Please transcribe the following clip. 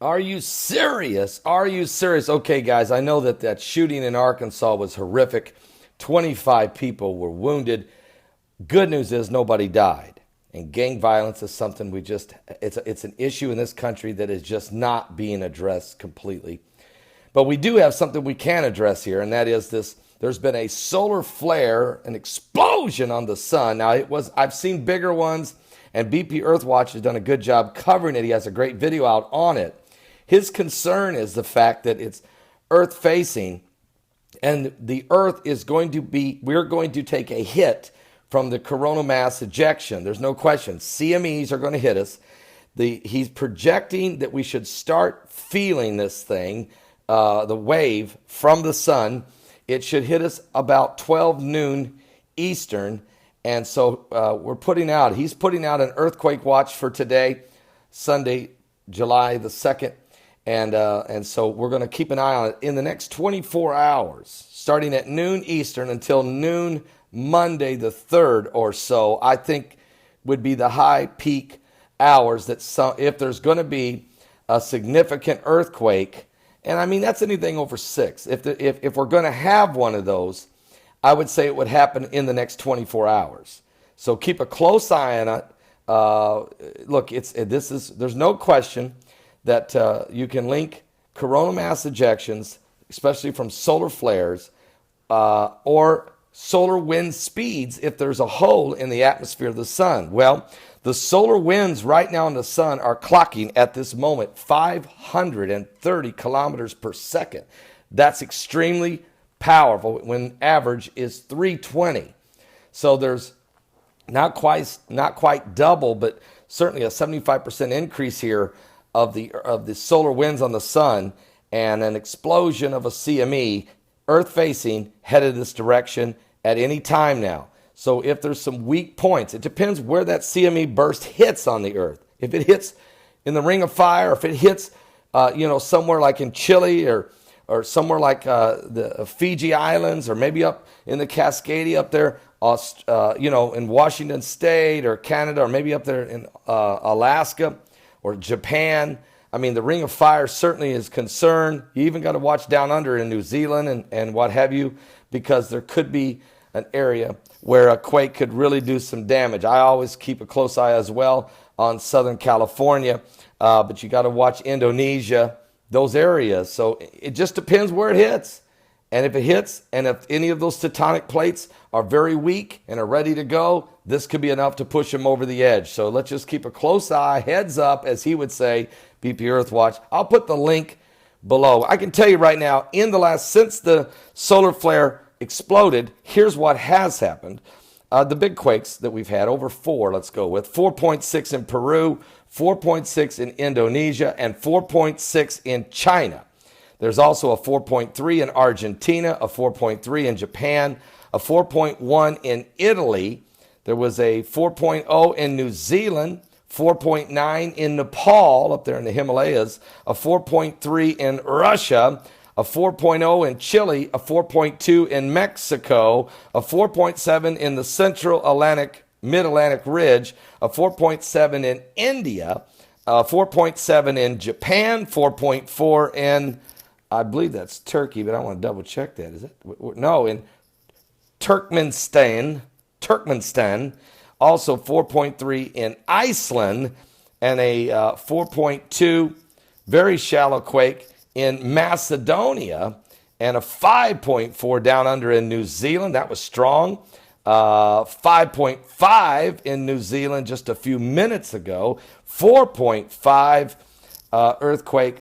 Are you serious? Are you serious? Okay, guys, I know that shooting in Arkansas was horrific. 25 people were wounded. Good news is nobody died. And gang violence is something it's an issue in this country that is just not being addressed completely. But we do have something we can address here, and that is this. There's been a solar flare, an explosion on the sun. Now, I've seen bigger ones, and BP Earthwatch has done a good job covering it. He has a great video out on it. His concern is the fact that it's Earth facing, and the Earth we're going to take a hit from the coronal mass ejection. There's no question. CMEs are going to hit us. He's projecting that we should start feeling this thing, the wave from the sun. It should hit us about 12 noon Eastern. And so he's putting out an earthquake watch for today, Sunday, July the 2nd. And so we're going to keep an eye on it in the next 24 hours, starting at noon Eastern until noon Monday the 3rd or so, I think would be the high peak hours if there's going to be a significant earthquake. And I mean, that's anything over 6. If we're going to have one of those, I would say it would happen in the next 24 hours. So keep a close eye on it. Look, there's no question that you can link coronal mass ejections, especially from solar flares, or solar wind speeds if there's a hole in the atmosphere of the sun. Well, the solar winds right now in the sun are clocking at this moment 530 kilometers per second. That's extremely powerful when average is 320. So there's not quite double, but certainly a 75% increase here of the solar winds on the sun, and an explosion of a CME Earth facing headed this direction at any time now. So if there's some weak points, it depends where that CME burst hits on the Earth. If it hits in the Ring of Fire, if it hits somewhere like in Chile or somewhere like the Fiji Islands, or maybe up in the Cascadia up there, in Washington State or Canada, or maybe up there in Alaska or Japan. I mean, the Ring of Fire certainly is concerned. You even got to watch down under in New Zealand and what have you, because there could be an area where a quake could really do some damage. I always keep a close eye as well on Southern California, but you got to watch Indonesia, those areas. So it just depends where it hits. And if it hits, and if any of those tectonic plates are very weak and are ready to go, this could be enough to push them over the edge. So let's just keep a close eye, heads up, as he would say, BP Earthwatch. I'll put the link below. I can tell you right now, since the solar flare exploded, here's what has happened. The big quakes that we've had, over 4, let's go with 4.6 in Peru, 4.6 in Indonesia, and 4.6 in China. There's also a 4.3 in Argentina, a 4.3 in Japan, a 4.1 in Italy. There was a 4.0 in New Zealand, 4.9 in Nepal, up there in the Himalayas, a 4.3 in Russia, a 4.0 in Chile, a 4.2 in Mexico, a 4.7 in the Central Atlantic, Mid-Atlantic Ridge, a 4.7 in India, a 4.7 in Japan, 4.4 in, I believe that's Turkey, but I want to double check that. Is it? No, in Turkmenistan, also 4.3 in Iceland, and a 4.2 very shallow quake in Macedonia, and a 5.4 down under in New Zealand. That was strong. 5.5 in New Zealand just a few minutes ago. 4.5 earthquake